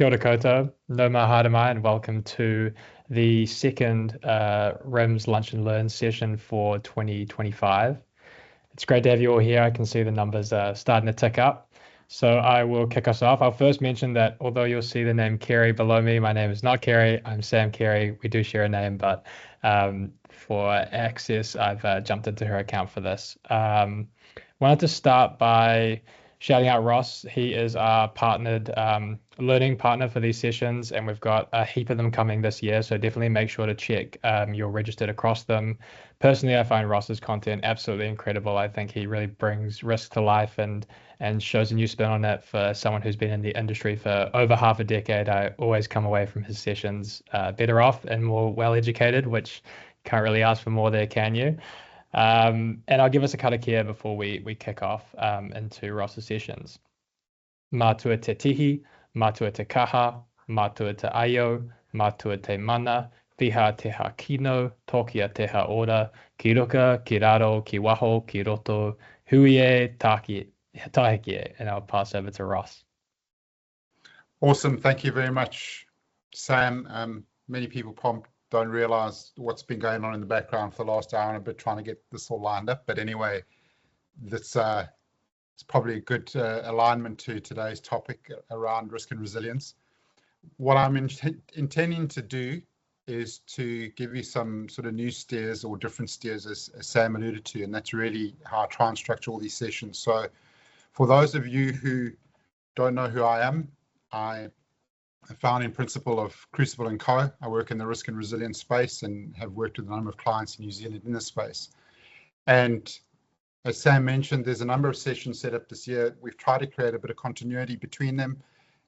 Kia ora koutou, no mahadamai, and welcome to the second RIMS Lunch and Learn session for 2025. It's great to have you all here. I can see the numbers are starting to tick up. So I will kick us off. I'll first mention that although you'll see the name Kerry below me, my name is not Kerry. I'm Sam Kerry. We do share a name, but for access, I've jumped into her account for this. Wanted to start by shouting out Ross. He is our partnered learning partner for these sessions, and we've got a heap of them coming this year. So definitely make sure to check you're registered across them. Personally, I find Ross's content absolutely incredible. I think he really brings risk to life and shows a new spin on it for someone who's been in the industry for over half a decade. I always come away from his sessions better off and more well-educated, which can't really ask for more there, can you? And I'll give us a karakia before we kick off into Ross's sessions. Mātua te tihi, mātua te kaha, mātua te aio, mātua te mana, whiha te ha kino, tokia te ha ora, ki ruka, ki raro, ki waho, ki roto, hui e, tahiki e. And I'll pass over to Ross. Awesome. Thank you very much, Sam. Many people don't realize what's been going on in the background for the last hour and a bit trying to get this all lined up. But anyway, it's probably a good alignment to today's topic around risk and resilience. What I'm intending to do is to give you some sort of new steers or different steers, as Sam alluded to, and that's really how I try and structure all these sessions. So for those of you who don't know who I am, I founding principal of Crucible & Co. I work in the risk and resilience space and have worked with a number of clients in New Zealand in this space. And as Sam mentioned, there's a number of sessions set up this year. We've tried to create a bit of continuity between them.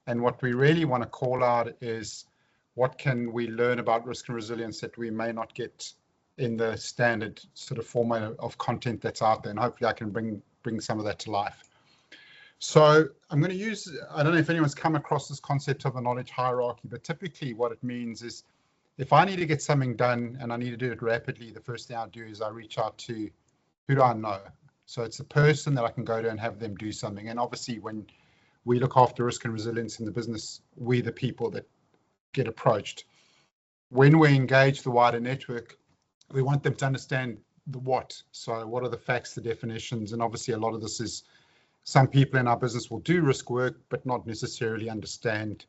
And what we really want to call out is what can we learn about risk and resilience that we may not get in the standard sort of format of content that's out there. And hopefully I can bring some of that to life. So I'm going to use, I don't know if anyone's come across this concept of a knowledge hierarchy, but typically what it means is if I need to get something done and I need to do it rapidly, the first thing I do is I reach out to who do I know? So it's a person that I can go to and have them do something. And obviously when we look after risk and resilience in the business, we're the people that get approached. When we engage the wider network, we want them to understand the what. So what are the facts, the definitions, and obviously a lot of this is some people in our business will do risk work, but not necessarily understand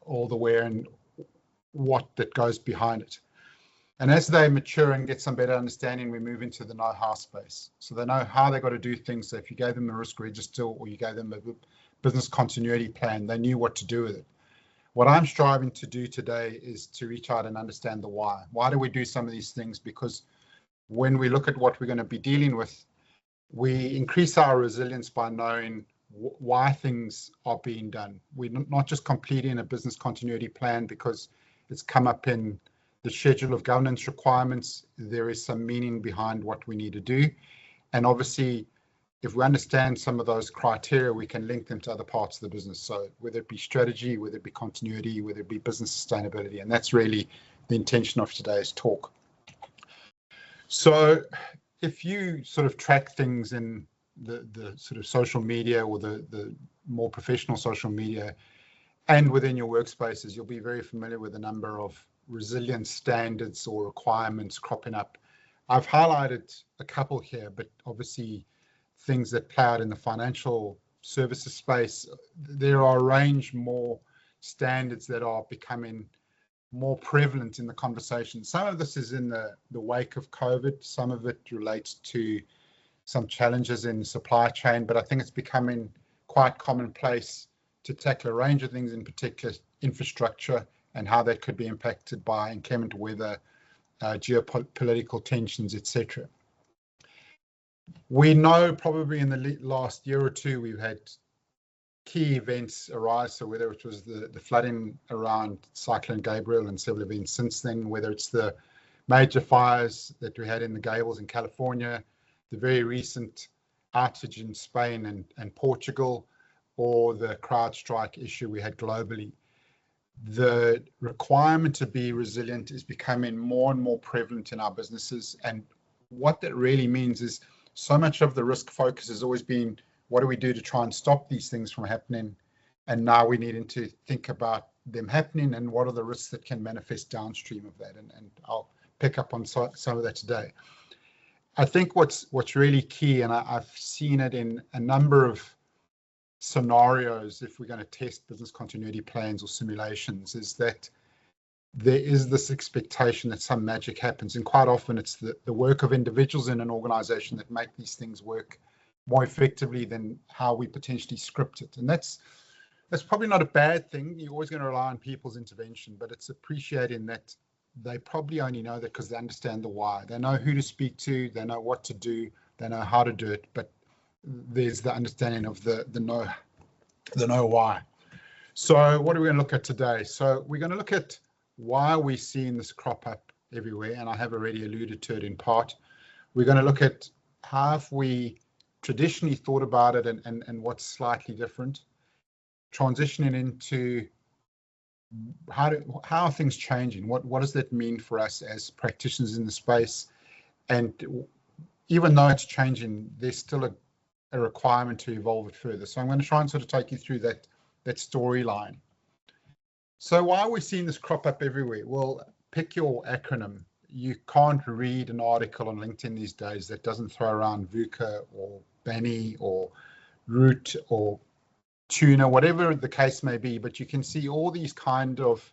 all the where and what that goes behind it. And as they mature and get some better understanding, we move into the know-how space. So they know how they got to do things. So if you gave them a risk register or you gave them a business continuity plan, they knew what to do with it. What I'm striving to do today is to reach out and understand the why. Why do we do some of these things? Because when we look at what we're going to be dealing with, we increase our resilience by knowing why things are being done. We're not just completing a business continuity plan because it's come up in the schedule of governance requirements. There is some meaning behind what we need to do. And obviously, if we understand some of those criteria, we can link them to other parts of the business. So whether it be strategy, whether it be continuity, whether it be business sustainability, and that's really the intention of today's talk. So if you sort of track things in the sort of social media or the more professional social media and within your workspaces, you'll be very familiar with a number of resilience standards or requirements cropping up. I've highlighted a couple here, but obviously things that play out in the financial services space, there are a range more standards that are becoming more prevalent in the conversation. Some of this is in the wake of COVID. Some of it relates to some challenges in the supply chain, but I think it's becoming quite commonplace to tackle a range of things, in particular infrastructure and how that could be impacted by inclement weather, geopolitical tensions, etc. We know probably in the last year or two we've had key events arise, so whether it was the flooding around Cyclone Gabriel and several events since then, whether it's the major fires that we had in the Gables in California, the very recent outage in Spain and Portugal, or the CrowdStrike issue we had globally. The requirement to be resilient is becoming more and more prevalent in our businesses, and what that really means is so much of the risk focus has always been what do we do to try and stop these things from happening, And now we're needing to think about them happening and what are the risks that can manifest downstream of that. And I'll pick up on some of that today. I think what's really key, and I've seen it in a number of scenarios if we're going to test business continuity plans or simulations, is that there is this expectation that some magic happens, and quite often it's the work of individuals in an organization that make these things work more effectively than how we potentially script it. And that's probably not a bad thing. You're always going to rely on people's intervention, but it's appreciating that they probably only know that because they understand the why. They know who to speak to, they know what to do, they know how to do it, but there's the understanding of the know why. So what are we going to look at today? So we're going to look at why we're seeing this crop up everywhere, and I have already alluded to it in part. We're going to look at how have we traditionally thought about it and what's slightly different, transitioning into how are things changing, what does that mean for us as practitioners in the space, and even though it's changing, there's still a requirement to evolve it further. So I'm going to try and sort of take you through that storyline. So why are we seeing this crop up everywhere? Well, pick your acronym. You can't read an article on LinkedIn these days that doesn't throw around VUCA or BANI or root or tuna, whatever the case may be, but you can see all these kind of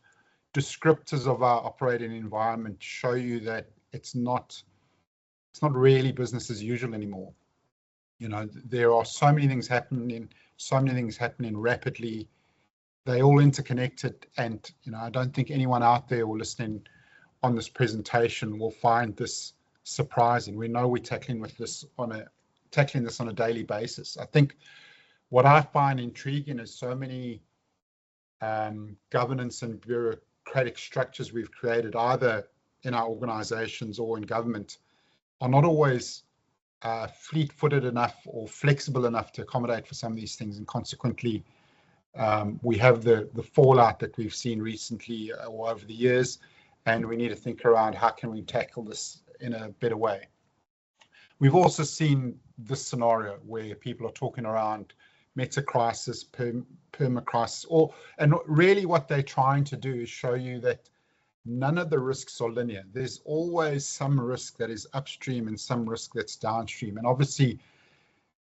descriptors of our operating environment show you that it's not really business as usual anymore. You know, there are so many things happening rapidly. They all interconnected, and you know, I don't think anyone out there or listening on this presentation will find this surprising. We know we're tackling this on a daily basis. I think what I find intriguing is so many governance and bureaucratic structures we've created either in our organizations or in government are not always fleet-footed enough or flexible enough to accommodate for some of these things, and consequently we have the fallout that we've seen recently or over the years, and we need to think around how can we tackle this in a better way. We've also seen this scenario where people are talking around meta-crisis, perma-crisis, and really what they're trying to do is show you that none of the risks are linear. There's always some risk that is upstream and some risk that's downstream. And obviously,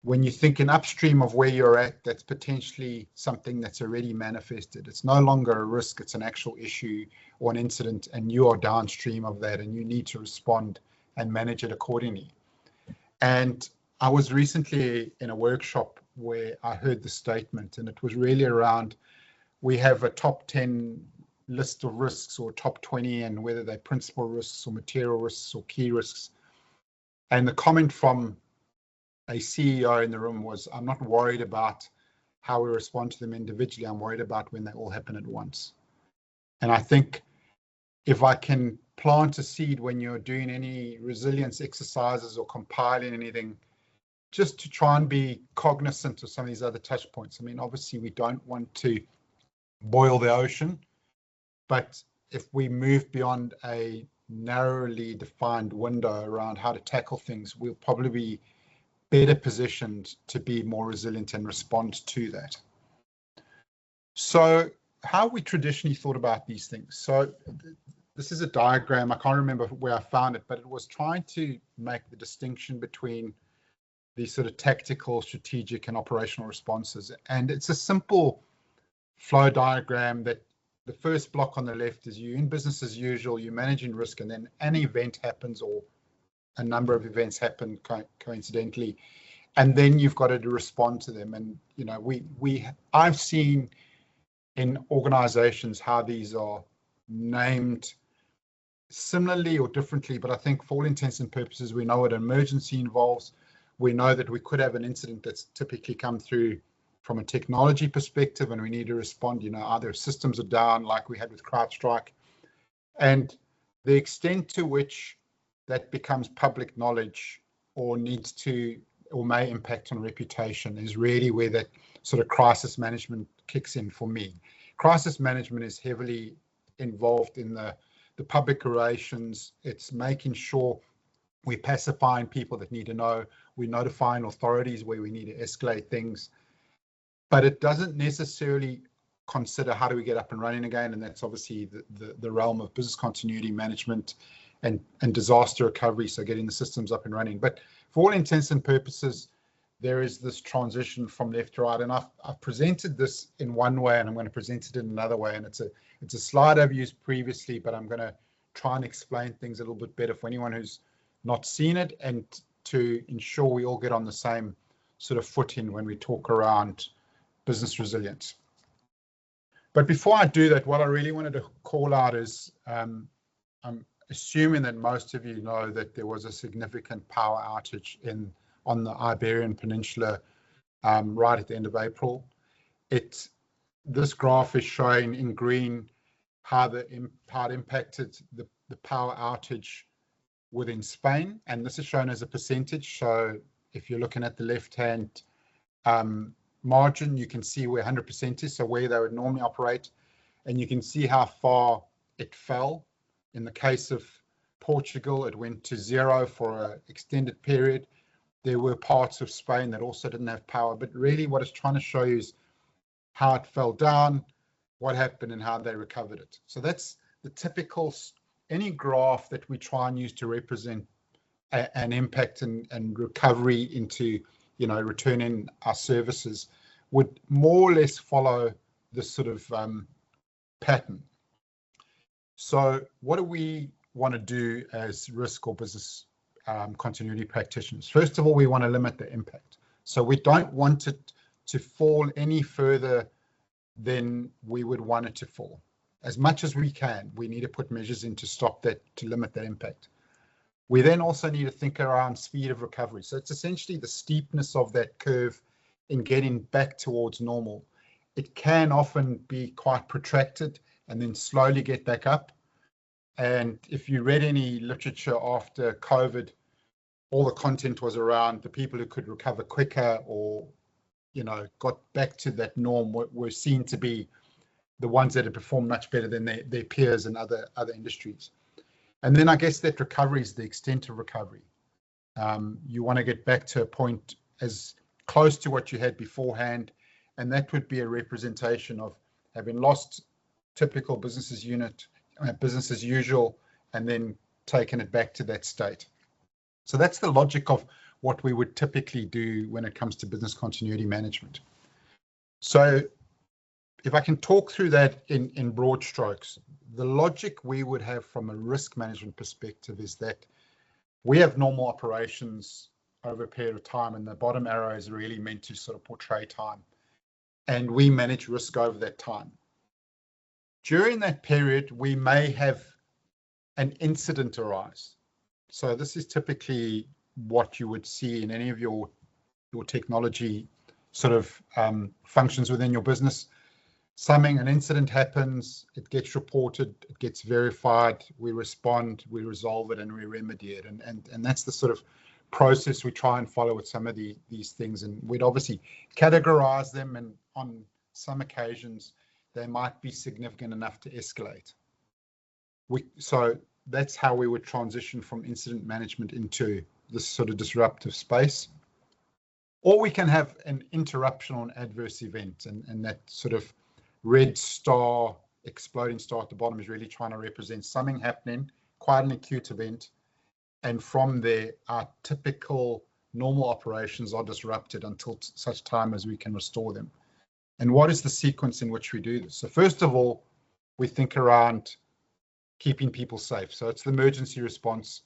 when you think in upstream of where you're at, that's potentially something that's already manifested. It's no longer a risk, it's an actual issue or an incident, and you are downstream of that and you need to respond and manage it accordingly. And I was recently in a workshop where I heard the statement, and it was really around, we have a top 10 list of risks or top 20, and whether they're principal risks or material risks or key risks. And the comment from a CEO in the room was, I'm not worried about how we respond to them individually, I'm worried about when they all happen at once. And I think if I can plant a seed when you're doing any resilience exercises or compiling anything, just to try and be cognizant of some of these other touch points. I mean, obviously we don't want to boil the ocean, but if we move beyond a narrowly defined window around how to tackle things, we'll probably be better positioned to be more resilient and respond to that. So how we traditionally thought about these things. So this is a diagram. I can't remember where I found it, but it was trying to make the distinction between these sort of tactical, strategic, and operational responses. And it's a simple flow diagram that the first block on the left is you in business as usual, you're managing risk, and then an event happens or a number of events happen coincidentally, and then you've got to respond to them. And you know, I've seen in organizations how these are named similarly or differently, but I think for all intents and purposes, we know what an emergency involves. We know that we could have an incident that's typically come through from a technology perspective, and we need to respond, you know, either systems are down like we had with CrowdStrike. And the extent to which that becomes public knowledge or needs to or may impact on reputation is really where that sort of crisis management kicks in for me. Crisis management is heavily involved in the public relations. It's making sure we're pacifying people that need to know, we're notifying authorities where we need to escalate things. but it doesn't necessarily consider how do we get up and running again, and that's obviously the realm of business continuity management and disaster recovery, so getting the systems up and running. But for all intents and purposes, there is this transition from left to right, and I've presented this in one way, and I'm going to present it in another way, and it's a slide I've used previously, but I'm going to try and explain things a little bit better for anyone who's not seen it, and to ensure we all get on the same sort of footing when we talk around business resilience. But before I do that, what I really wanted to call out is I'm assuming that most of you know that there was a significant power outage on the Iberian Peninsula right at the end of April. This graph is showing in green how it impacted the power outage within Spain, and this is shown as a percentage. So if you're looking at the left-hand margin, you can see where 100% is, so where they would normally operate, and you can see how far it fell. In the case of Portugal, it went to 0 for an extended period. There were parts of Spain that also didn't have power, but really what it's trying to show you is how it fell down, what happened, and how they recovered it. So that's the typical, any graph that we try and use to represent an impact and recovery into, returning our services would more or less follow this sort of pattern. So what do we want to do as risk or business continuity practitioners? First of all, we want to limit the impact. So we don't want it to fall any further than we would want it to fall. As much as we can, we need to put measures in to stop that, to limit that impact. We then also need to think around speed of recovery. So it's essentially the steepness of that curve in getting back towards normal. It can often be quite protracted and then slowly get back up. And if you read any literature after COVID, all the content was around the people who could recover quicker or, got back to that norm were seen to be the ones that had performed much better than their peers in other industries. And then I guess that recovery is the extent of recovery. You want to get back to a point as close to what you had beforehand, and that would be a representation of having lost typical business as usual, and then taking it back to that state. So that's the logic of what we would typically do when it comes to business continuity management. So if I can talk through that in broad strokes, the logic we would have from a risk management perspective is that we have normal operations over a period of time, and the bottom arrow is really meant to sort of portray time, and we manage risk over that time. During that period, we may have an incident arise. So this is typically what you would see in any of your technology sort of functions within your business. An incident happens, it gets reported, it gets verified, we respond, we resolve it, and we remedy it. And that's the sort of process we try and follow with some of these things. And we'd obviously categorize them, and on some occasions, they might be significant enough to escalate. So that's how we would transition from incident management into this sort of disruptive space. Or we can have an interruption or an adverse event, and that sort of red star, exploding star at the bottom is really trying to represent something happening, quite an acute event, and from there our typical normal operations are disrupted until such time as we can restore them. And what is the sequence in which we do this? So first of all, we think around keeping people safe. So it's the emergency response.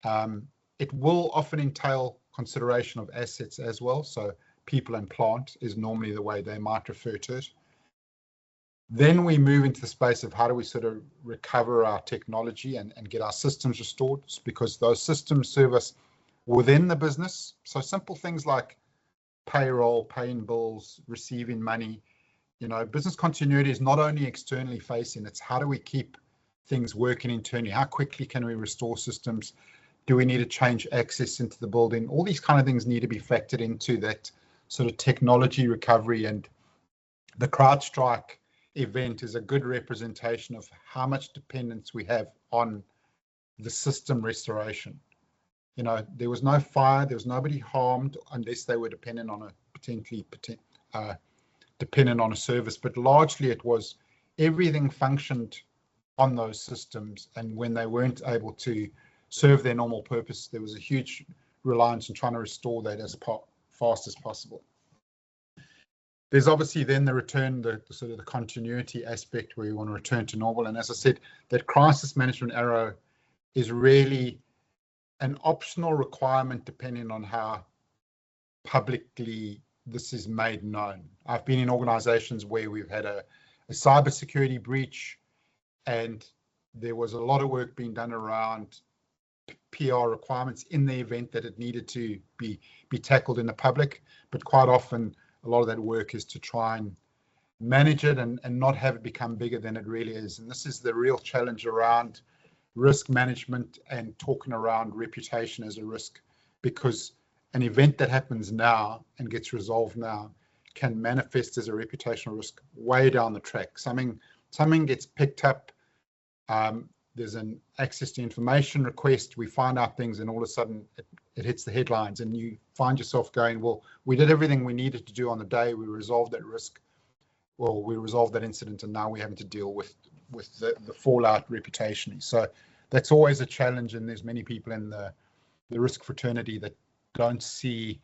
It will often entail consideration of assets as well. So people and plant is normally the way they might refer to it. Then we move into the space of how do we sort of recover our technology and get our systems restored, because those systems serve us within the business. So simple things like payroll, paying bills, receiving money. Business continuity is not only externally facing, it's how do we keep things working internally? How quickly can we restore systems? Do we need to change access into the building? All these kind of things need to be factored into that sort of technology recovery, and the CrowdStrike event is a good representation of how much dependence we have on the system restoration. There was no fire, there was nobody harmed unless they were dependent on a potentially dependent on a service, but largely it was everything functioned on those systems, and when they weren't able to serve their normal purpose, there was a huge reliance on trying to restore that as fast as possible. There's obviously then the return, the sort of the continuity aspect where you want to return to normal, and as I said, that crisis management arrow is really an optional requirement depending on how publicly this is made known. I've been in organizations where we've had a cybersecurity breach, and there was a lot of work being done around PR requirements in the event that it needed to be tackled in the public, but quite often a lot of that work is to try and manage it and not have it become bigger than it really is. And this is the real challenge around risk management and talking around reputation as a risk, because an event that happens now and gets resolved now can manifest as a reputational risk way down the track. Something gets picked up, there's an access to information request, we find out things, and all of a sudden it hits the headlines, and you find yourself going, well, we did everything we needed to do on the day, we resolved that risk, well, we resolved that incident, and now we're having to deal with the fallout reputationally. So that's always a challenge, and there's many people in the risk fraternity that don't see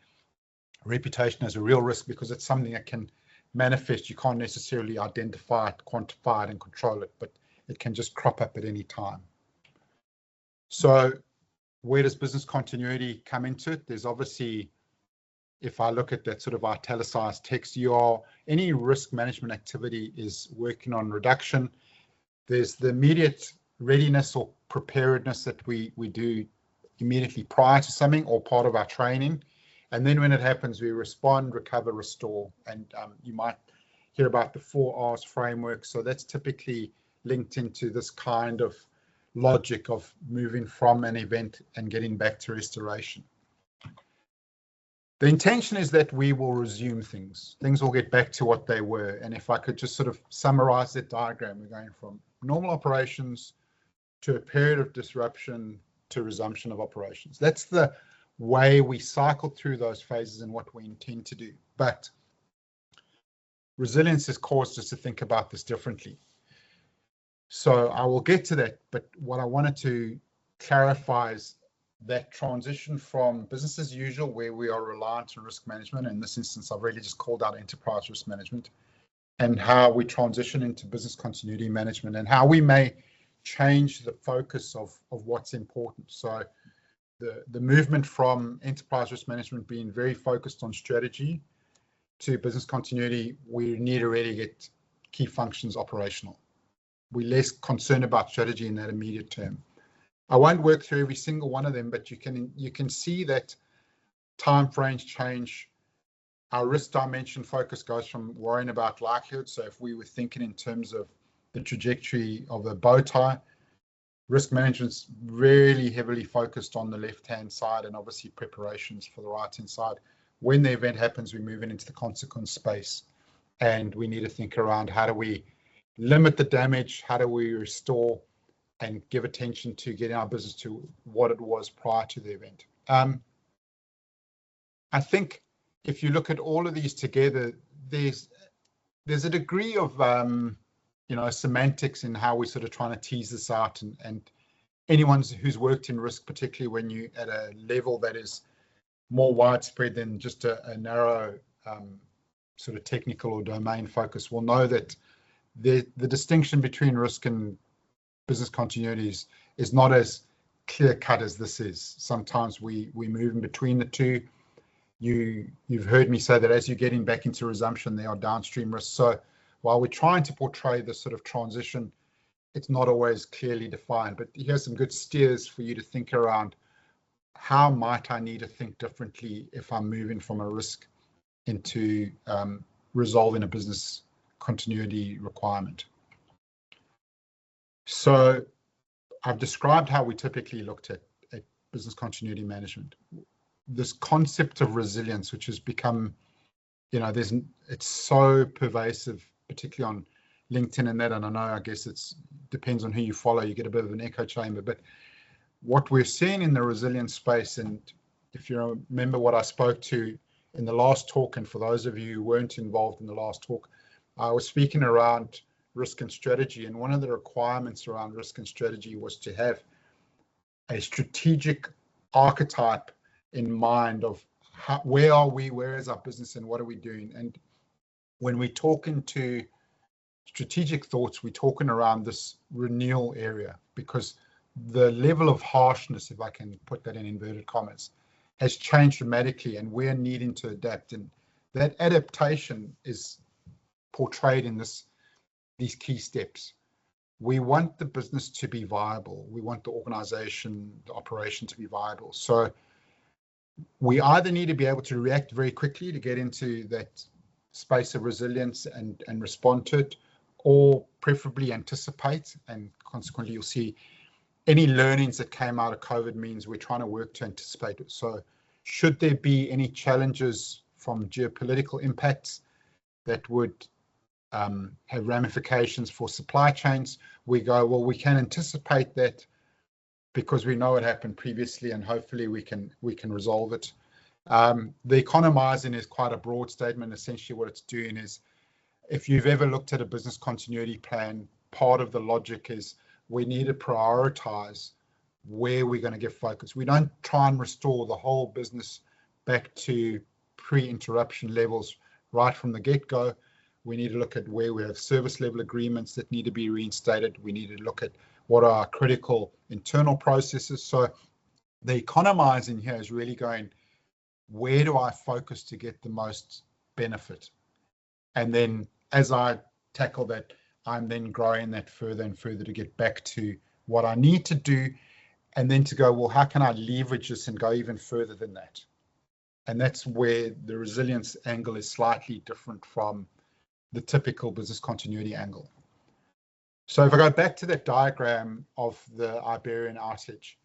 reputation as a real risk because it's something that can manifest. You can't necessarily identify it, quantify it, and control it, but it can just crop up at any time. So where does business continuity come into it? There's obviously, if I look at that sort of italicized text, any risk management activity is working on reduction. There's the immediate readiness or preparedness that we do immediately prior to something or part of our training. And then when it happens, we respond, recover, restore. And you might hear about the 4Rs framework. So that's typically linked into this kind of logic of moving from an event and getting back to restoration. The intention is that we will resume things. Things will get back to what they were. And if I could just sort of summarize that diagram, we're going from normal operations to a period of disruption to resumption of operations. That's the way we cycle through those phases and what we intend to do. But resilience has caused us to think about this differently. So I will get to that, but what I wanted to clarify is that transition from business as usual, where we are reliant on risk management. In this instance, I've really just called out enterprise risk management, and how we transition into business continuity management and how we may change the focus of what's important. So the movement from enterprise risk management being very focused on strategy to business continuity, we need to really get key functions operational. We're less concerned about strategy in that immediate term. I won't work through every single one of them, but you can see that time frames change. Our risk dimension focus goes from worrying about likelihood. So if we were thinking in terms of the trajectory of a bow tie, risk management's really heavily focused on the left-hand side, and obviously preparations for the right-hand side. When the event happens, we're moving into the consequence space, and we need to think around how do we limit the damage, how do we restore, and give attention to getting our business to what it was prior to the event. I think if you look at all of these together, there's a degree of semantics in how we're sort of trying to tease this out, and anyone who's worked in risk, particularly when you at a level that is more widespread than just a narrow sort of technical or domain focus, will know that the distinction between risk and business continuity is not as clear cut as this is. Sometimes we move in between the two. You've heard me say that as you're getting back into resumption, there are downstream risks. So while we're trying to portray this sort of transition, it's not always clearly defined. But here's some good steers for you to think around. How might I need to think differently if I'm moving from a risk into resolving a business continuity requirement? So I've described how we typically looked at business continuity management. This concept of resilience, which has become, it's so pervasive, particularly on LinkedIn and that, and I guess it depends on who you follow, you get a bit of an echo chamber, but what we're seeing in the resilience space, and if you remember what I spoke to in the last talk, and for those of you who weren't involved in the last talk, I was speaking around risk and strategy, and one of the requirements around risk and strategy was to have a strategic archetype in mind of where are we, where is our business, and what are we doing. And when we talk into strategic thoughts, we're talking around this renewal area, because the level of harshness, if I can put that in inverted commas, has changed dramatically, and we're needing to adapt. And that adaptation is portrayed in these key steps. We want the business to be viable. We want the organization, the operation to be viable. So we either need to be able to react very quickly to get into that space of resilience and respond to it, or preferably anticipate. And consequently, you'll see any learnings that came out of COVID means we're trying to work to anticipate it. So should there be any challenges from geopolitical impacts that would have ramifications for supply chains, we go, well, we can anticipate that because we know it happened previously, and hopefully we can resolve it. The economizing is quite a broad statement. Essentially what it's doing is, if you've ever looked at a business continuity plan, part of the logic is we need to prioritize where we're going to give focus. We don't try and restore the whole business back to pre-interruption levels right from the get-go. We need to look at where we have service level agreements that need to be reinstated. We need to look at what are our critical internal processes. So the economizing here is really going, where do I focus to get the most benefit? And then as I tackle that, I'm then growing that further and further to get back to what I need to do, and then to go, well, how can I leverage this and go even further than that? And that's where the resilience angle is slightly different from the typical business continuity angle. So if I go back to that diagram of the Iberian outage,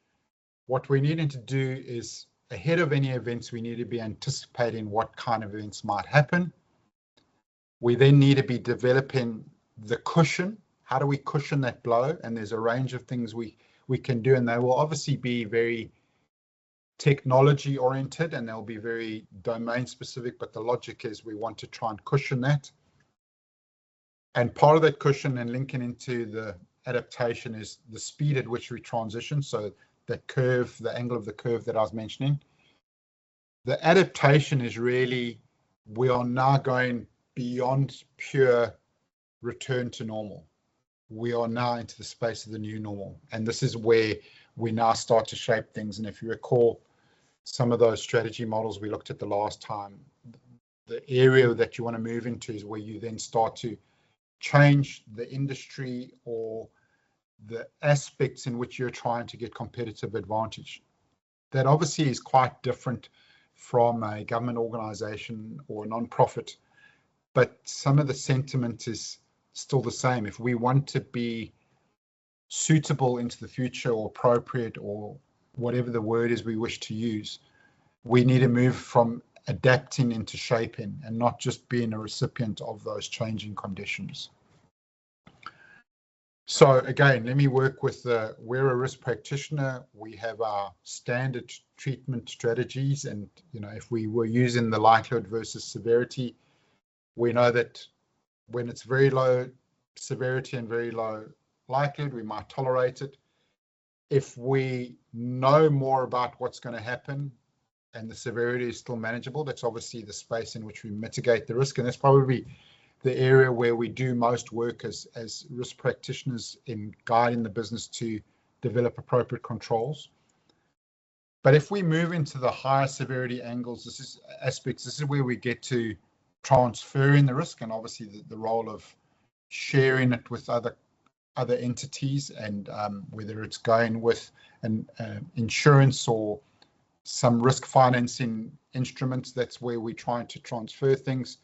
what we're needing to do is, ahead of any events, we need to be anticipating what kind of events might happen. We then need to be developing the cushion. How do we cushion that blow? And there's a range of things we can do, and they will obviously be very technology oriented, and they'll be very domain specific, but the logic is we want to try and cushion that. And part of that cushion and linking into the adaptation is the speed at which we transition. So that curve, the angle of the curve that I was mentioning. The adaptation is really, we are now going beyond pure return to normal. We are now into the space of the new normal. And this is where we now start to shape things. And if you recall some of those strategy models we looked at the last time, the area that you want to move into is where you then start to change the industry or the aspects in which you're trying to get competitive advantage. That obviously is quite different from a government organization or a non-profit, but some of the sentiment is still the same. If we want to be suitable into the future, or appropriate, or whatever the word is we wish to use, we need to move from adapting into shaping, and not just being a recipient of those changing conditions. So again, let me work with we're a risk practitioner. We have our standard treatment strategies, and if we were using the likelihood versus severity, we know that when it's very low severity and very low likelihood, we might tolerate it. If we know more about what's going to happen and the severity is still manageable, that's obviously the space in which we mitigate the risk, and that's probably the area where we do most work as risk practitioners in guiding the business to develop appropriate controls. But if we move into the higher severity angles, this is where we get to transferring the risk, and obviously the role of sharing it with other entities, and whether it's going with an insurance or some risk financing instruments, that's where we're trying to transfer things.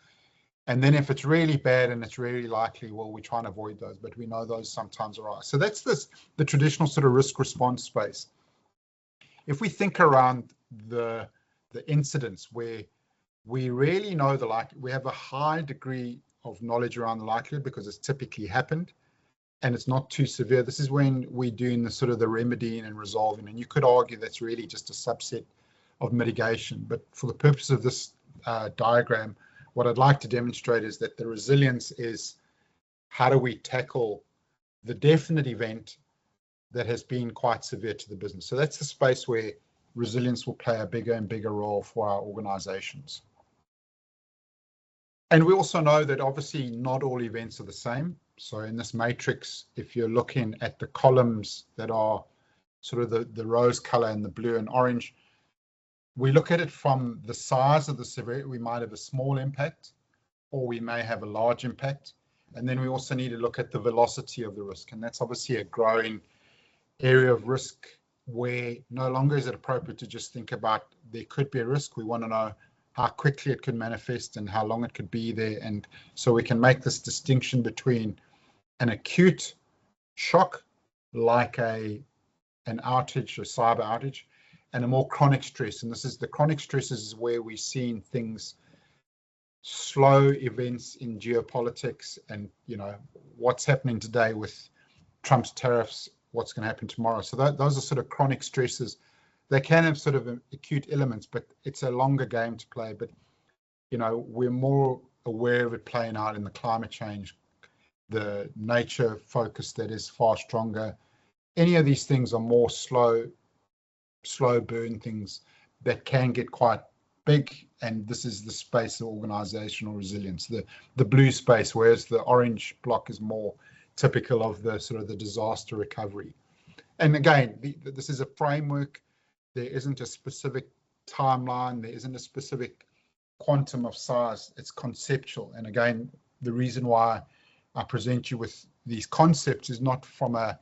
And then if it's really bad and it's really likely, well, we try and avoid those, but we know those sometimes arise. So that's the traditional sort of risk response space. If we think around the incidents where we really know we have a high degree of knowledge around the likelihood because it's typically happened and it's not too severe, this is when we're doing the sort of the remedying and resolving. And you could argue that's really just a subset of mitigation, but for the purpose of this diagram, what I'd like to demonstrate is that the resilience is how do we tackle the definite event that has been quite severe to the business. So that's the space where resilience will play a bigger and bigger role for our organizations. And we also know that obviously not all events are the same. So in this matrix, if you're looking at the columns that are sort of the rose color and the blue and orange, we look at it from the size of the severity. We might have a small impact, or we may have a large impact. And then we also need to look at the velocity of the risk. And that's obviously a growing area of risk where no longer is it appropriate to just think about there could be a risk. We want to know how quickly it could manifest and how long it could be there. And so we can make this distinction between an acute shock, like an outage, a cyber outage, and a more chronic stress. And this is the chronic stresses is where we're seeing things, slow events in geopolitics, and what's happening today with Trump's tariffs, what's going to happen tomorrow. So those are sort of chronic stresses. They can have sort of acute elements, but it's a longer game to play. But we're more aware of it playing out in the climate change, the nature focus that is far stronger. Any of these things are more slow burn things that can get quite big, and this is the space of organizational resilience, the blue space, whereas the orange block is more typical of the sort of the disaster recovery. And again, this is a framework. There isn't a specific timeline. There isn't a specific quantum of size. It's conceptual. And again, the reason why I present you with these concepts is not from a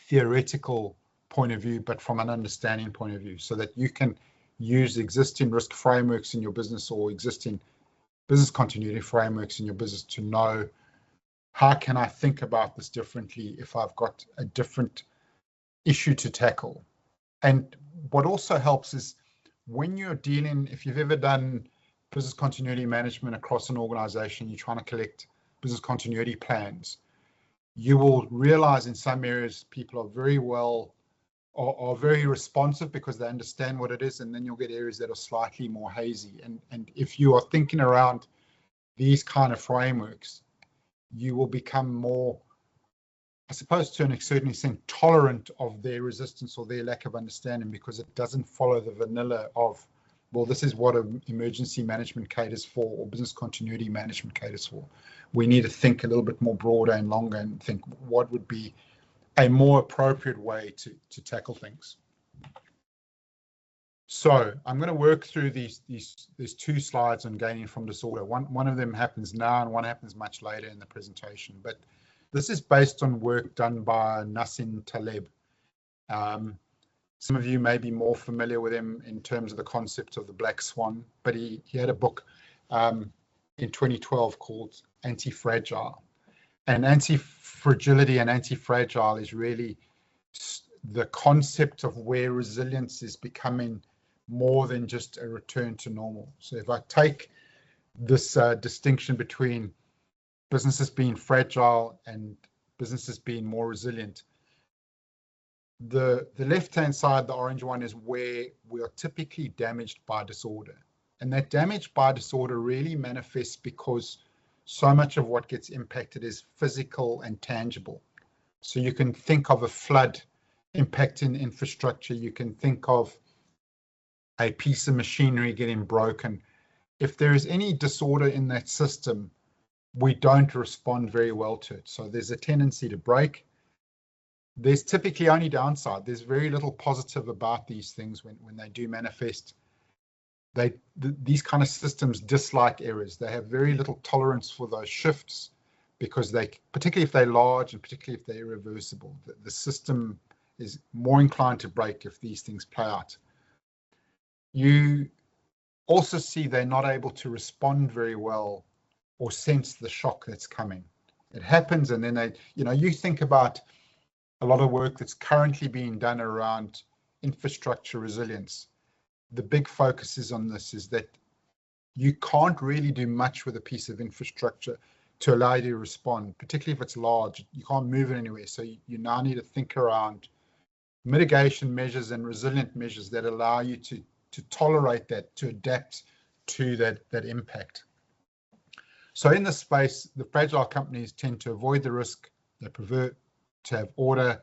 theoretical point of view, but from an understanding point of view, so that you can use existing risk frameworks in your business or existing business continuity frameworks in your business to know, how can I think about this differently if I've got a different issue to tackle? And what also helps is when you're dealing, if you've ever done business continuity management across an organization, you're trying to collect business continuity plans, you will realize in some areas people are very responsive because they understand what it is, and then you'll get areas that are slightly more hazy. And if you are thinking around these kind of frameworks, you will become more, I suppose, to a certain extent, tolerant of their resistance or their lack of understanding, because it doesn't follow the vanilla of, well, this is what an emergency management caters for, or business continuity management caters for. We need to think a little bit more broader and longer and think what would be a more appropriate way to tackle things. So I'm going to work through these two slides on gaining from disorder. One of them happens now and one happens much later in the presentation, but this is based on work done by Nassim Taleb. Some of you may be more familiar with him in terms of the concept of the black swan, but he had a book in 2012 called Anti-Fragile. And anti-fragility and anti-fragile is really the concept of where resilience is becoming more than just a return to normal. So if I take this distinction between businesses being fragile and businesses being more resilient, the left-hand side, the orange one, is where we are typically damaged by disorder. And that damage by disorder really manifests because so much of what gets impacted is physical and tangible. So you can think of a flood impacting infrastructure. You can think of a piece of machinery getting broken. If there is any disorder in that system, we don't respond very well to it. So there's a tendency to break. There's typically only downside. There's very little positive about these things when they do manifest. These kind of systems dislike errors. They have very little tolerance for those shifts because particularly if they're large and particularly if they're irreversible, the system is more inclined to break if these things play out. You also see they're not able to respond very well or sense the shock that's coming. It happens, and then you think about a lot of work that's currently being done around infrastructure resilience. The big focus is on this, is that you can't really do much with a piece of infrastructure to allow you to respond, particularly if it's large. You can't move it anywhere. So you now need to think around mitigation measures and resilient measures that allow you to tolerate that, to adapt to that impact. So in this space, the fragile companies tend to avoid the risk. They prefer to have order.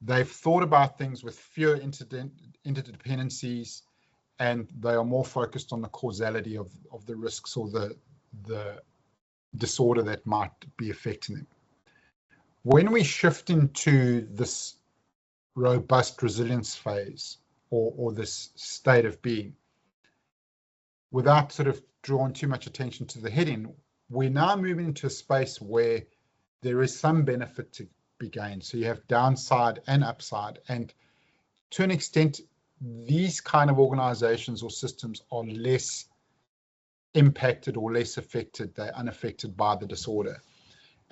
They've thought about things with fewer interdependencies, and they are more focused on the causality of the risks or the disorder that might be affecting them. When we shift into this robust resilience phase or this state of being, without sort of drawing too much attention to the heading, we're now moving into a space where there is some benefit to be gained. So you have downside and upside, and to an extent, these kind of organizations or systems are less impacted or less affected. They're unaffected by the disorder.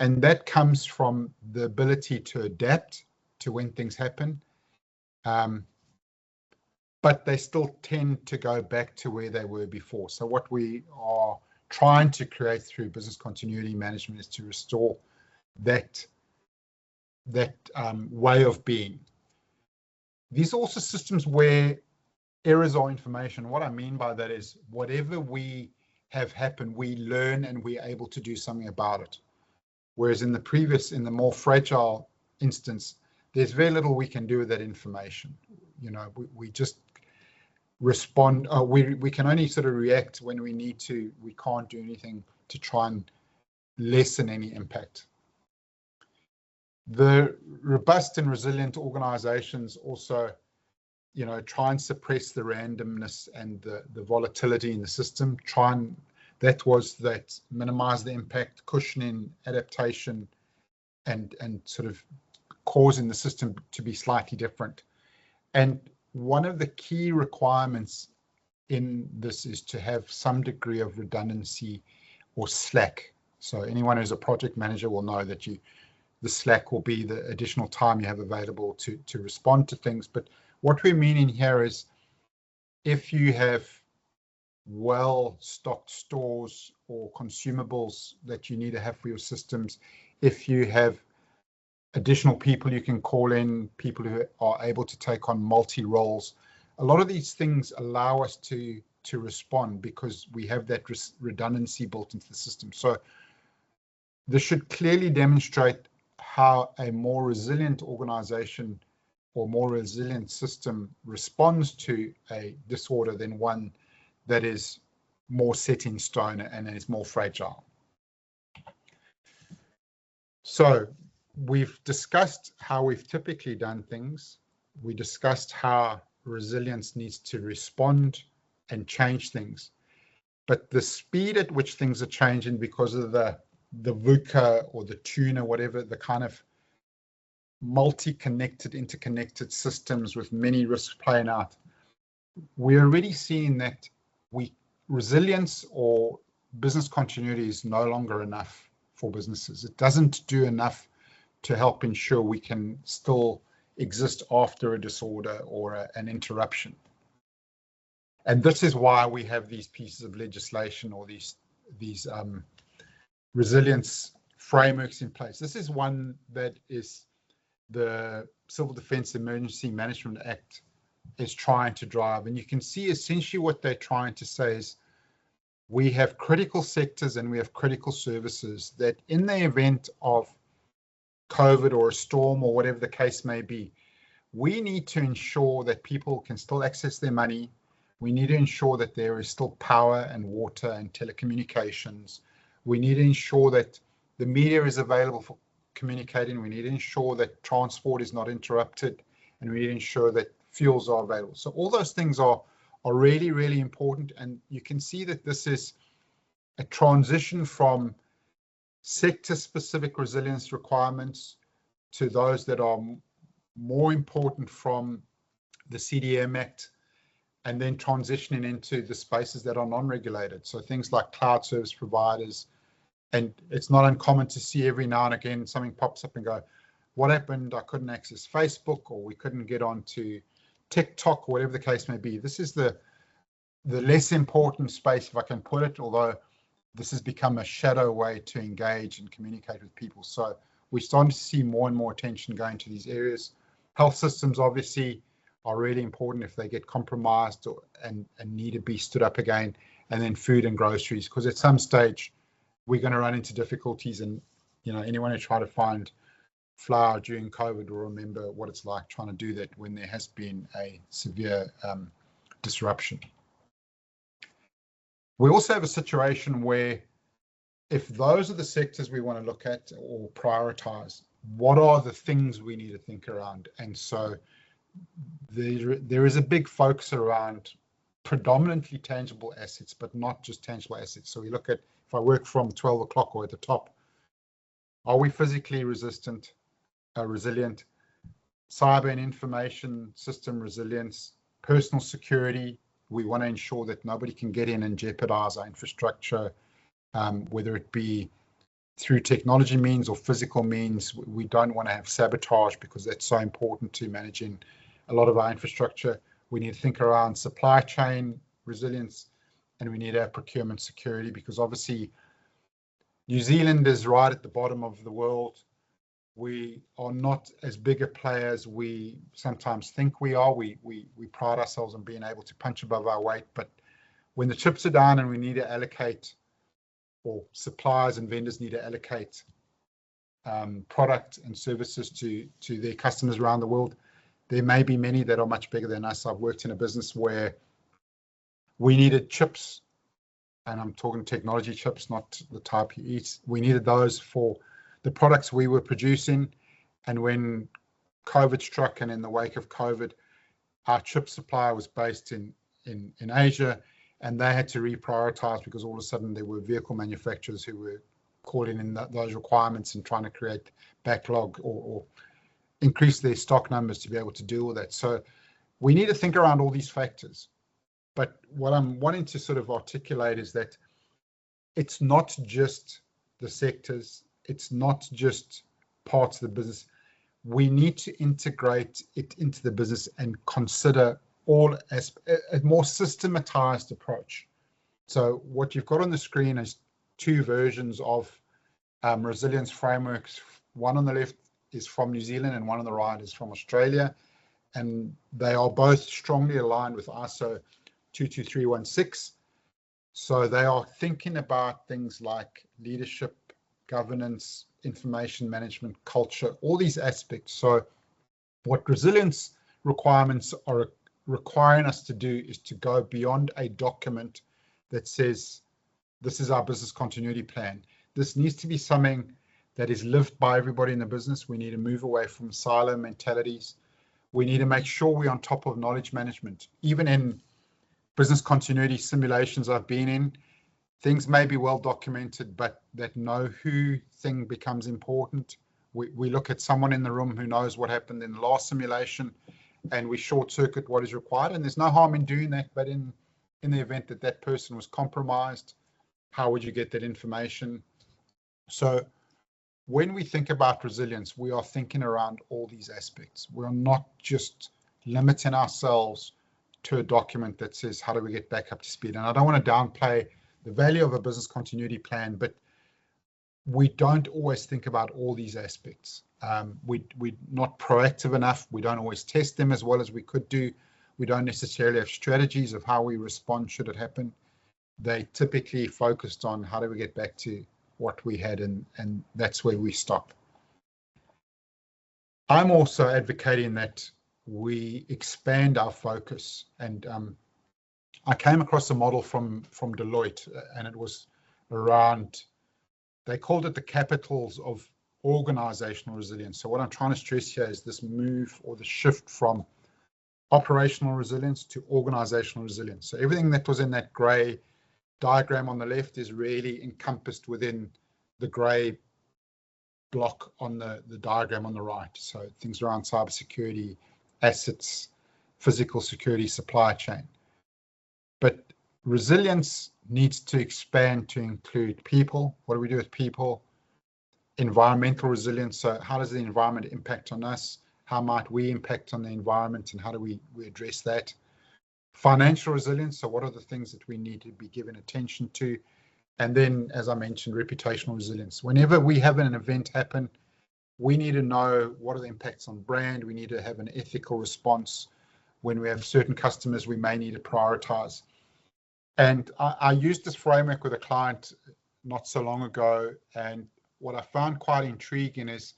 And that comes from the ability to adapt to when things happen. But they still tend to go back to where they were before. So what we are trying to create through business continuity management is to restore that way of being. These are also systems where errors are information. What I mean by that is whatever we have happened, we learn and we're able to do something about it. Whereas in the more fragile instance, there's very little we can do with that information. You know, we just respond. We can only sort of react when we need to. We can't do anything to try and lessen any impact. The robust and resilient organizations also, you know, try and suppress the randomness and the volatility in the system. That minimize the impact, cushioning, adaptation, and sort of causing the system to be slightly different. And one of the key requirements in this is to have some degree of redundancy or slack. So anyone who's a project manager will know that the slack will be the additional time you have available to respond to things. But what we're meaning here is if you have well-stocked stores or consumables that you need to have for your systems, if you have additional people you can call in, people who are able to take on multi-roles, a lot of these things allow us to respond because we have that redundancy built into the system. So this should clearly demonstrate how a more resilient organization or more resilient system responds to a disorder than one that is more set in stone and is more fragile. So we've discussed how we've typically done things. We discussed how resilience needs to respond and change things. But the speed at which things are changing because of the VUCA or the tuna, whatever, the kind of multi-connected, interconnected systems with many risks playing out, we're already seeing that resilience or business continuity is no longer enough for businesses. It doesn't do enough to help ensure we can still exist after a disorder or an interruption. And this is why we have these pieces of legislation or these resilience frameworks in place. This is one that is the Civil Defence Emergency Management Act is trying to drive. And you can see essentially what they're trying to say is we have critical sectors and we have critical services that in the event of COVID or a storm or whatever the case may be, we need to ensure that people can still access their money. We need to ensure that there is still power and water and telecommunications. We need to ensure that the media is available for communicating. We need to ensure that transport is not interrupted, and we need to ensure that fuels are available. So all those things are really, really important. And you can see that this is a transition from sector-specific resilience requirements to those that are more important from the CDM Act, and then transitioning into the spaces that are non-regulated. So things like cloud service providers. And it's not uncommon to see every now and again something pops up and go, what happened? I couldn't access Facebook, or we couldn't get onto TikTok, or whatever the case may be. This is the less important space, if I can put it, although this has become a shadow way to engage and communicate with people. So we're starting to see more and more attention going to these areas. Health systems obviously are really important if they get compromised and need to be stood up again. and then food and groceries, because at some stage we're going to run into difficulties. And anyone who tried to find flour during COVID will remember what it's like trying to do that when there has been a severe disruption. We also have a situation where, if those are the sectors we want to look at or prioritize, what are the things we need to think around? And so there is a big focus around predominantly tangible assets, but not just tangible assets. So we look at, if I work from 12 o'clock or at the top, are we physically resilient, cyber and information system resilience, personal security. We want to ensure that nobody can get in and jeopardize our infrastructure, whether it be through technology means or physical means. We don't want to have sabotage, because that's so important to managing a lot of our infrastructure. We need to think around supply chain resilience, and we need to have procurement security, because obviously New Zealand is right at the bottom of the world. We are not as big a player as we sometimes think we are. We pride ourselves on being able to punch above our weight, but when the chips are down and we need to allocate, or suppliers and vendors need to allocate product and services to their customers around the world, there may be many that are much bigger than us. I've worked in a business where we needed chips, and I'm talking technology chips, not the type you eat. We needed those for the products we were producing. And when COVID struck, and in the wake of COVID, our chip supply was based in Asia, and they had to reprioritize, because all of a sudden there were vehicle manufacturers who were calling in those requirements and trying to create backlog or increase their stock numbers to be able to deal with that. So we need to think around all these factors. But what I'm wanting to sort of articulate is that it's not just the sectors, it's not just parts of the business. We need to integrate it into the business and consider all as a more systematized approach. So what you've got on the screen is two versions of resilience frameworks. One on the left is from New Zealand and one on the right is from Australia. And they are both strongly aligned with ISO 22316. So they are thinking about things like leadership, governance, information management, culture, all these aspects. So what resilience requirements are requiring us to do is to go beyond a document that says, this is our business continuity plan. This needs to be something that is lived by everybody in the business. We need to move away from silo mentalities. We need to make sure we're on top of knowledge management. Even in business continuity simulations I've been in, things may be well documented, but that know who thing becomes important. We look at someone in the room who knows what happened in the last simulation, and we short circuit what is required. And there's no harm in doing that, but in the event that that person was compromised, how would you get that information? So when we think about resilience, we are thinking around all these aspects. We're not just limiting ourselves to a document that says, how do we get back up to speed? And I don't want to downplay the value of a business continuity plan, but we don't always think about all these aspects. We're not proactive enough. We don't always test them as well as we could do. We don't necessarily have strategies of how we respond should it happen. They typically focused on how do we get back to what we had, and that's where we stop. I'm also advocating that we expand our focus, and I came across a model from Deloitte, and it was around, they called it the capitals of organizational resilience. So what I'm trying to stress here is this move or the shift from operational resilience to organizational resilience. So everything that was in that gray diagram on the left is really encompassed within the gray block on the diagram on the right. So things around cybersecurity, assets, physical security, supply chain. But resilience needs to expand to include people. What do we do with people? Environmental resilience. So how does the environment impact on us? How might we impact on the environment, and how do we address that? Financial resilience. So what are the things that we need to be given attention to? And then, as I mentioned, reputational resilience. Whenever we have an event happen, we need to know what are the impacts on brand. We need to have an ethical response. When we have certain customers, we may need to prioritize. And I used this framework with a client not so long ago, and what I found quite intriguing is,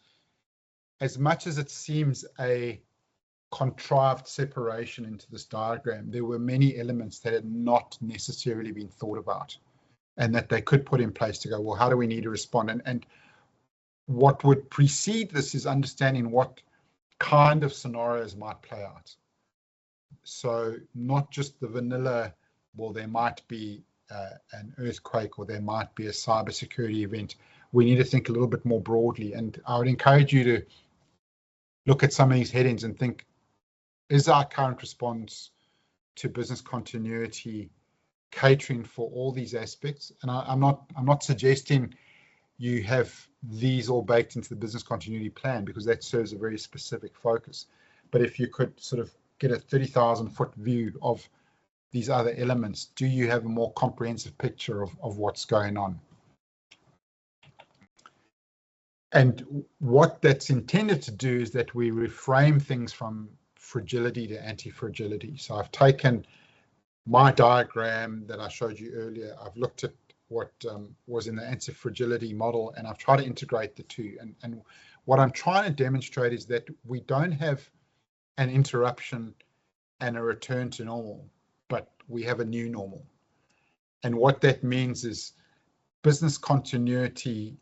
as much as it seems a contrived separation into this diagram, there were many elements that had not necessarily been thought about and that they could put in place to go, well, how do we need to respond? And what would precede this is understanding what kind of scenarios might play out. So not just the vanilla, well, there might be an earthquake or there might be a cybersecurity event. We need to think a little bit more broadly. And I would encourage you to look at some of these headings and think, is our current response to business continuity catering for all these aspects? And I'm not suggesting you have these all baked into the business continuity plan, because that serves a very specific focus. But if you could sort of get a 30,000-foot view of these other elements, do you have a more comprehensive picture of what's going on? And what that's intended to do is that we reframe things from fragility to anti-fragility. So I've taken my diagram that I showed you earlier, I've looked at what was in the anti-fragility model, and I've tried to integrate the two. And what I'm trying to demonstrate is that we don't have an interruption and a return to normal, but we have a new normal. And what that means is business continuity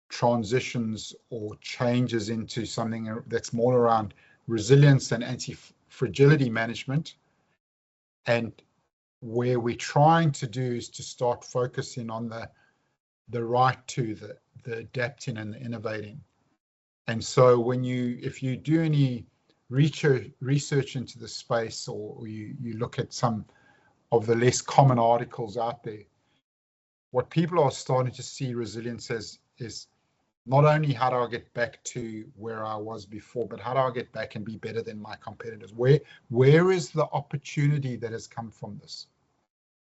transitions or changes into something that's more around resilience and anti-fragility management. And where we're trying to do is to start focusing on the right to the adapting and the innovating. And so if you do any research into the space, or you look at some of the less common articles out there, what people are starting to see resilience as is not only how do I get back to where I was before, but how do I get back and be better than my competitors? Where is the opportunity that has come from this?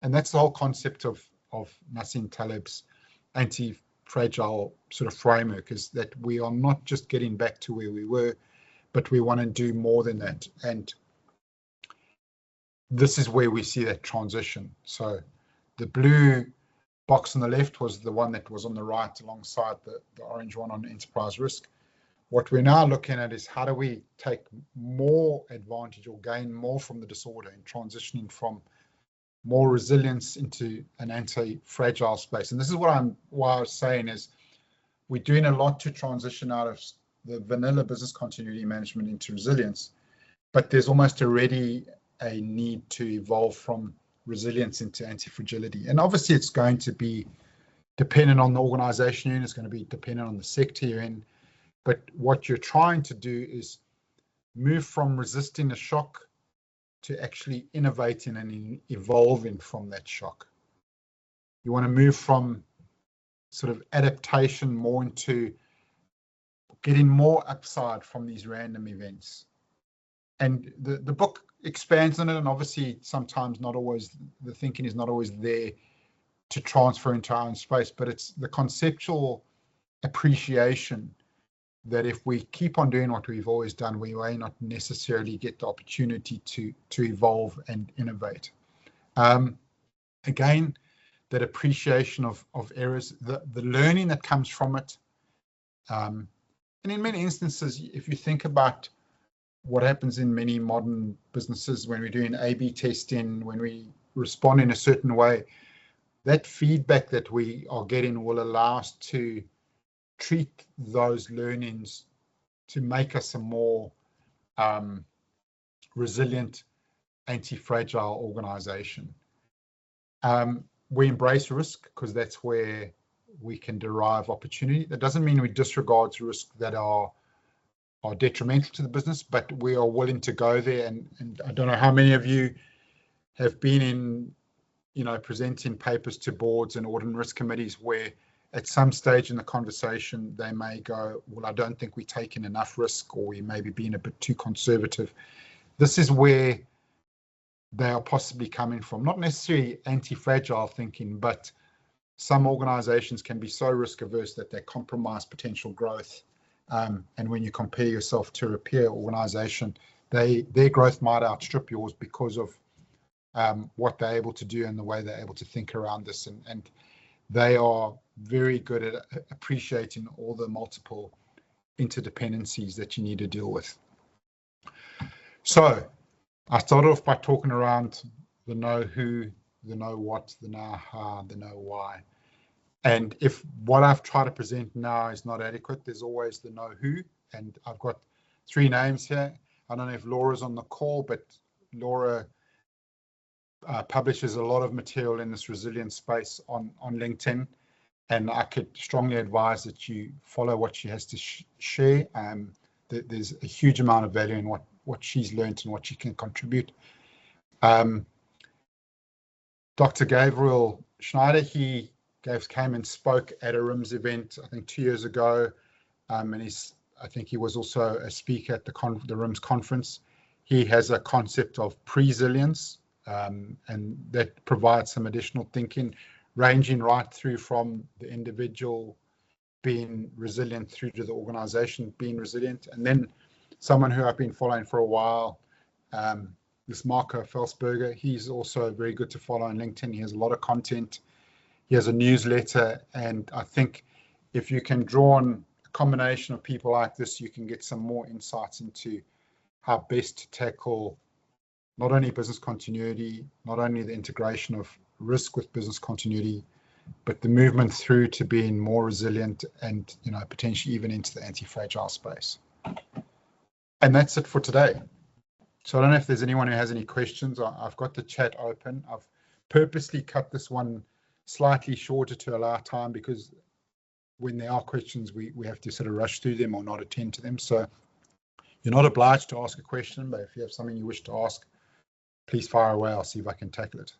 And that's the whole concept of Nassim Taleb's anti-fragile sort of framework, is that we are not just getting back to where we were, but we want to do more than that. And this is where we see that transition. So the blue box on the left was the one that was on the right alongside the orange one on enterprise risk. What we're now looking at is how do we take more advantage or gain more from the disorder and transitioning from more resilience into an anti-fragile space. And this is why I was saying is we're doing a lot to transition out of the vanilla business continuity management into resilience, but there's almost already a need to evolve from resilience into anti-fragility. And obviously it's going to be dependent on the organization you're in, it's going to be dependent on the sector you're in, but what you're trying to do is move from resisting a shock to actually innovating and evolving from that shock. You want to move from sort of adaptation more into getting more upside from these random events. And the book expands on it, and obviously sometimes not always, the thinking is not always there to transfer into our own space, but it's the conceptual appreciation that if we keep on doing what we've always done, we may not necessarily get the opportunity to evolve and innovate. Again, that appreciation of errors, the learning that comes from it. And in many instances, if you think about what happens in many modern businesses when we're doing A/B testing, when we respond in a certain way, that feedback that we are getting will allow us to treat those learnings to make us a more resilient, anti-fragile organization. We embrace risk because that's where we can derive opportunity. That doesn't mean we disregard risks that are detrimental to the business, but we are willing to go there. And I don't know how many of you have been in, presenting papers to boards and audit and risk committees where at some stage in the conversation, they may go, well, I don't think we're taking enough risk, or we may be being a bit too conservative. This is where they are possibly coming from, not necessarily anti-fragile thinking, but some organizations can be so risk averse that they compromise potential growth. And when you compare yourself to a peer organization, their growth might outstrip yours because of what they're able to do and the way they're able to think around this. And they are very good at appreciating all the multiple interdependencies that you need to deal with. So I started off by talking around the know who, the know what, the know how, the know why. And if what I've tried to present now is not adequate, there's always the know who. And I've got 3 names here. I don't know if Laura's on the call, but Laura publishes a lot of material in this resilience space on LinkedIn. And I could strongly advise that you follow what she has to share. There's a huge amount of value in what she's learned and what she can contribute. Dr. Gabriel Schneider, he came and spoke at a RIMS event, I think 2 years ago. And I think he was also a speaker at the RIMS conference. He has a concept of presilience, and that provides some additional thinking, ranging right through from the individual being resilient through to the organization being resilient. And then someone who I've been following for a while, this Marco Felsberger, he's also very good to follow on LinkedIn. He has a lot of content. He has a newsletter, and I think if you can draw on a combination of people like this, you can get some more insights into how best to tackle not only business continuity, not only the integration of risk with business continuity, but the movement through to being more resilient and, potentially even into the anti-fragile space. And that's it for today. So I don't know if there's anyone who has any questions. I've got the chat open. I've purposely cut this one slightly shorter to allow time, because when there are questions, we have to sort of rush through them or not attend to them. So you're not obliged to ask a question, but if you have something you wish to ask, please fire away. I'll see if I can tackle it.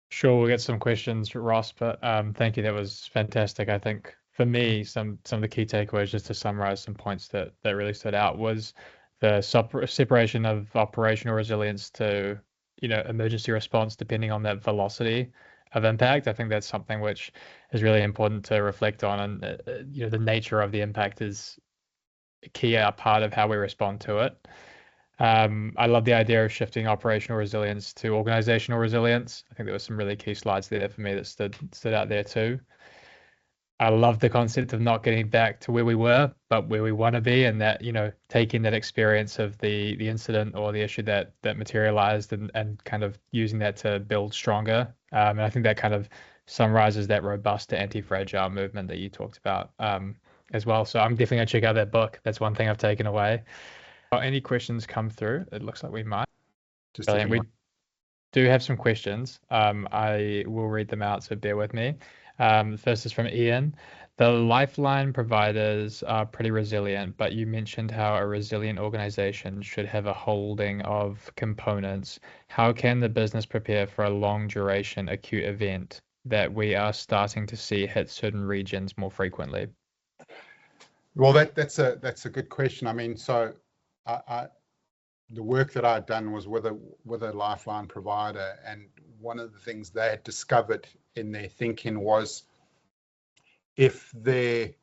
Sure, we'll get some questions, Ross, but thank you. That was fantastic. I think for me, some of the key takeaways, just to summarize some points that really stood out, was the separation of operational resilience to, emergency response, depending on that velocity of impact. I think that's something which is really important to reflect on, and the nature of the impact is a key part of how we respond to it. I love the idea of shifting operational resilience to organizational resilience. I think there were some really key slides there for me that stood out there too. I love the concept of not getting back to where we were, but where we want to be, and that, taking that experience of the incident or the issue that materialized and kind of using that to build stronger. And I think that kind of summarizes that robust anti-fragile movement that you talked about as well. So I'm definitely going to check out that book. That's one thing I've taken away. Any questions come through? It looks like we might. Brilliant. We do have some questions. I will read them out, so bear with me. The first is from Ian. The lifeline providers are pretty resilient, but you mentioned how a resilient organization should have a holding of components. How can the business prepare for a long duration acute event that we are starting to see hit certain regions more frequently? Well, that's a good question. I mean, so the work that I'd done was with a lifeline provider, and one of the things they had discovered in their thinking was if their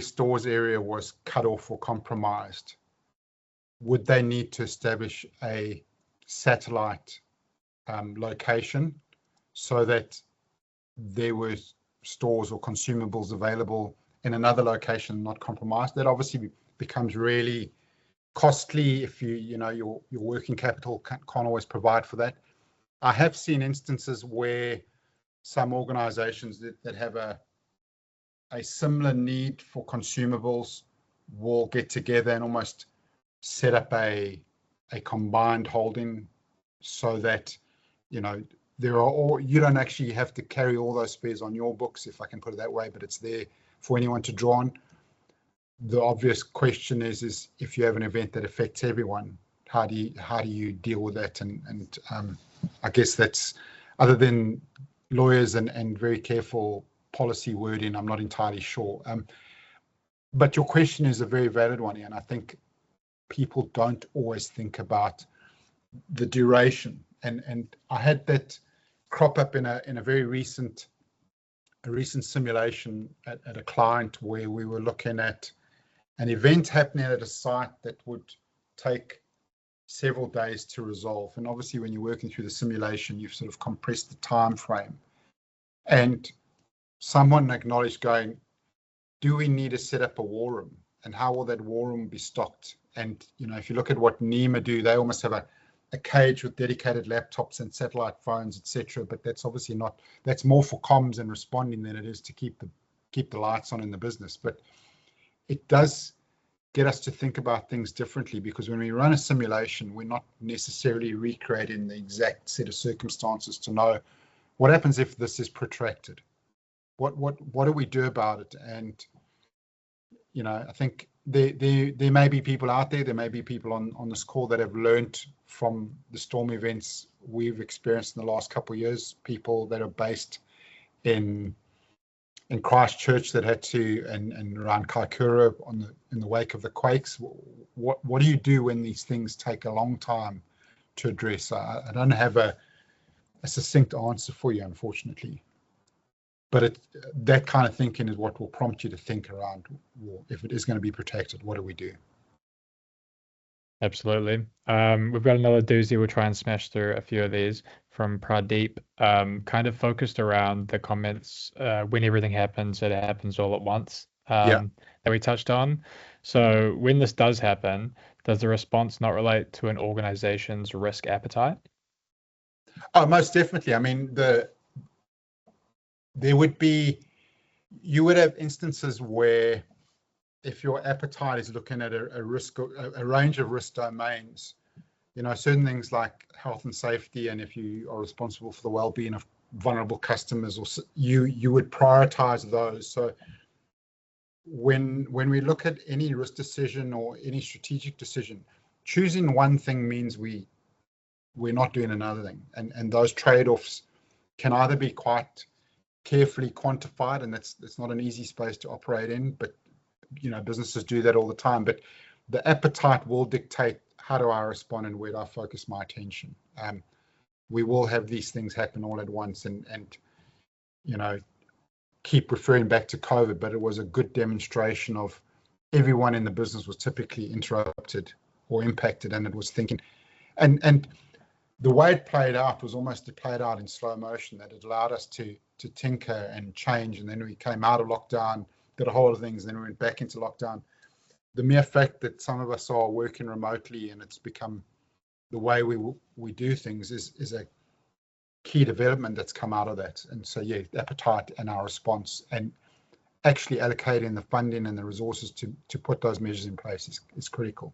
stores area was cut off or compromised, would they need to establish a satellite location so that there were stores or consumables available in another location not compromised? That obviously becomes really costly if your working capital can't always provide for that. I have seen instances where some organizations that have a similar need for consumables will get together and almost set up a combined holding, so that you don't actually have to carry all those spares on your books, if I can put it that way, but it's there for anyone to draw on. The obvious question is if you have an event that affects everyone, how do you deal with that? And I guess that's, other than lawyers and very careful policy wording, I'm not entirely sure. But your question is a very valid one, and I think people don't always think about the duration. And I had that crop up in a very recent simulation at a client, where we were looking at an event happening at a site that would take several days to resolve. And obviously when you're working through the simulation, you've sort of compressed the time frame. And someone acknowledged going, do we need to set up a war room? And how will that war room be stocked? And, you know, if you look at what NEMA do, they almost have a cage with dedicated laptops and satellite phones, etc. But that's obviously not, that's more for comms and responding than it is to keep the lights on in the business. But it does get us to think about things differently, because when we run a simulation, we're not necessarily recreating the exact set of circumstances to know what happens if this is protracted. What do we do about it? And, you know, I think there may be people out there, there may be people on this call that have learned from the storm events we've experienced in the last couple of years, people that are based in Christchurch that had to, and around Kaikoura in the wake of the quakes. What do you do when these things take a long time to address? I don't have a succinct answer for you, unfortunately. But that kind of thinking is what will prompt you to think around, well, if it is going to be protected, what do we do? Absolutely. We've got another doozy. We'll try and smash through a few of these from Pradeep, kind of focused around the comments when everything happens, it happens all at once, that we touched on. So when this does happen, does the response not relate to an organization's risk appetite? Oh, most definitely. I mean, you would have instances where if your appetite is looking at a range of risk domains, you know, certain things like health and safety, and if you are responsible for the well-being of vulnerable customers, or you would prioritize those. So when we look at any risk decision or any strategic decision, choosing one thing means we're not doing another thing, and those trade-offs can either be quite carefully quantified, and it's not an easy space to operate in, but you know, businesses do that all the time. But the appetite will dictate how do I respond and where do I focus my attention. We will have these things happen all at once, and you know, keep referring back to COVID, but it was a good demonstration of everyone in the business was typically interrupted or impacted, and it was thinking, and the way it played out was almost it played out in slow motion, that it allowed us to tinker and change. And then we came out of lockdown, did a whole lot of things, then we went back into lockdown. The mere fact that some of us are working remotely and it's become the way we do things is a key development that's come out of that. And so, yeah, appetite and our response, and actually allocating the funding and the resources to put those measures in place is critical.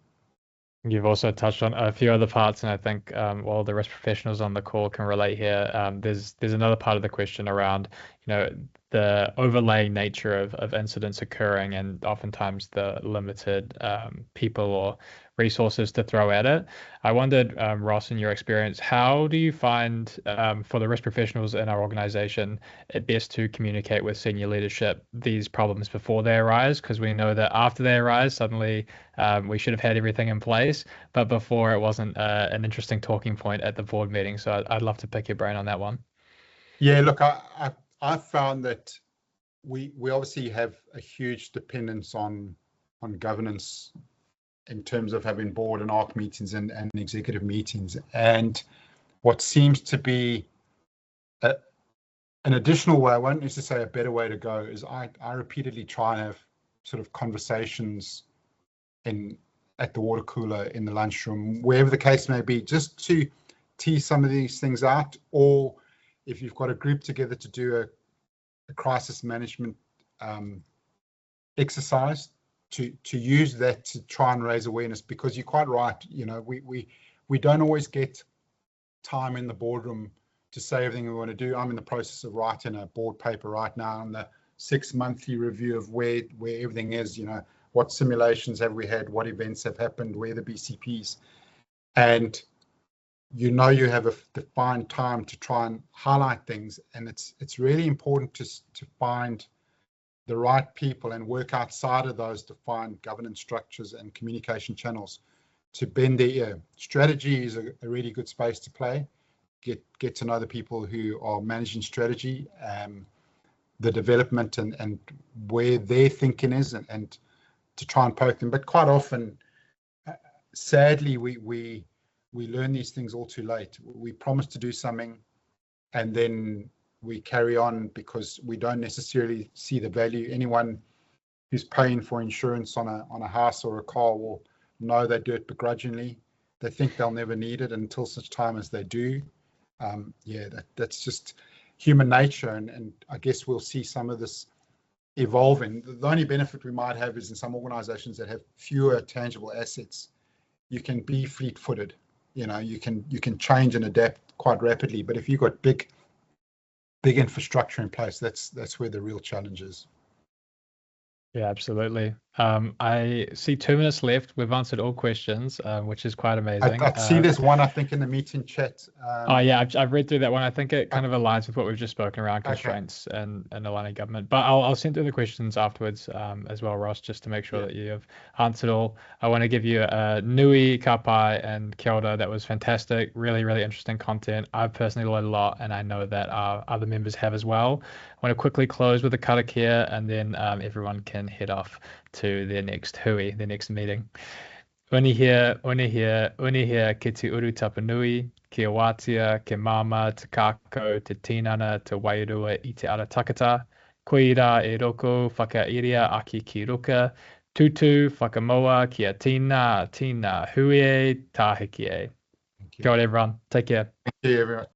You've also touched on a few other parts, and I think while the risk professionals on the call can relate here, there's another part of the question around, you know, the overlaying nature of incidents occurring, and oftentimes the limited people or resources to throw at it. I wondered, Ross, in your experience, how do you find for the risk professionals in our organization it best to communicate with senior leadership these problems before they arise? Because we know that after they arise, suddenly we should have had everything in place, but before it wasn't an interesting talking point at the board meeting. So I'd love to pick your brain on that one. Yeah, look, I found that we obviously have a huge dependence on governance in terms of having board and ARC meetings and executive meetings. And what seems to be an additional way, I won't necessarily say a better way to go, is I repeatedly try and have sort of conversations at the water cooler, in the lunchroom, wherever the case may be, just to tease some of these things out. Or if you've got a group together to do a crisis management exercise, to use that to try and raise awareness, because you're quite right, you know, we don't always get time in the boardroom to say everything we want to do. I'm in the process of writing a board paper right now on the 6 monthly review of where everything is, you know, what simulations have we had, what events have happened, where the BCPs, and you know, you have a defined time to try and highlight things, and it's really important to find the right people and work outside of those defined governance structures and communication channels to bend their ear. Strategy is a really good space to play. Get to know the people who are managing strategy, the development and where their thinking is, and to try and poke them. But quite often, sadly, we we learn these things all too late. We promise to do something, and then we carry on because we don't necessarily see the value. Anyone who's paying for insurance on a house or a car will know they do it begrudgingly. They think they'll never need it until such time as they do. That's just human nature, and I guess we'll see some of this evolving. The only benefit we might have is in some organizations that have fewer tangible assets, you can be fleet-footed. You can change and adapt quite rapidly. But if you've got big infrastructure in place, that's where the real challenge is. Yeah, absolutely. I see 2 minutes left. We've answered all questions, which is quite amazing. I see there's one, I think, in the meeting chat. I've read through that one. I think it kind of aligns with what we've just spoken around constraints and aligning government. But I'll send through the questions afterwards as well, Ross, just to make sure that you have answered all. I want to give you a nui, ka pai, and kia ora. That was fantastic. Really, really interesting content. I've personally learned a lot, and I know that our other members have as well. I want to quickly close with a karakia, and then everyone can head off to their next hui, their next meeting. Unihia, ke te uru tapanui, ke wātia, ke mama, te kākau, te tinana, te wairua i te ara takata. Koe rā e roko, whakairia aki ki ruka. Tutu, whakamoa, kia tina, hui e, tāhiki e. Kia ora everyone. Take care. Thank you, everyone.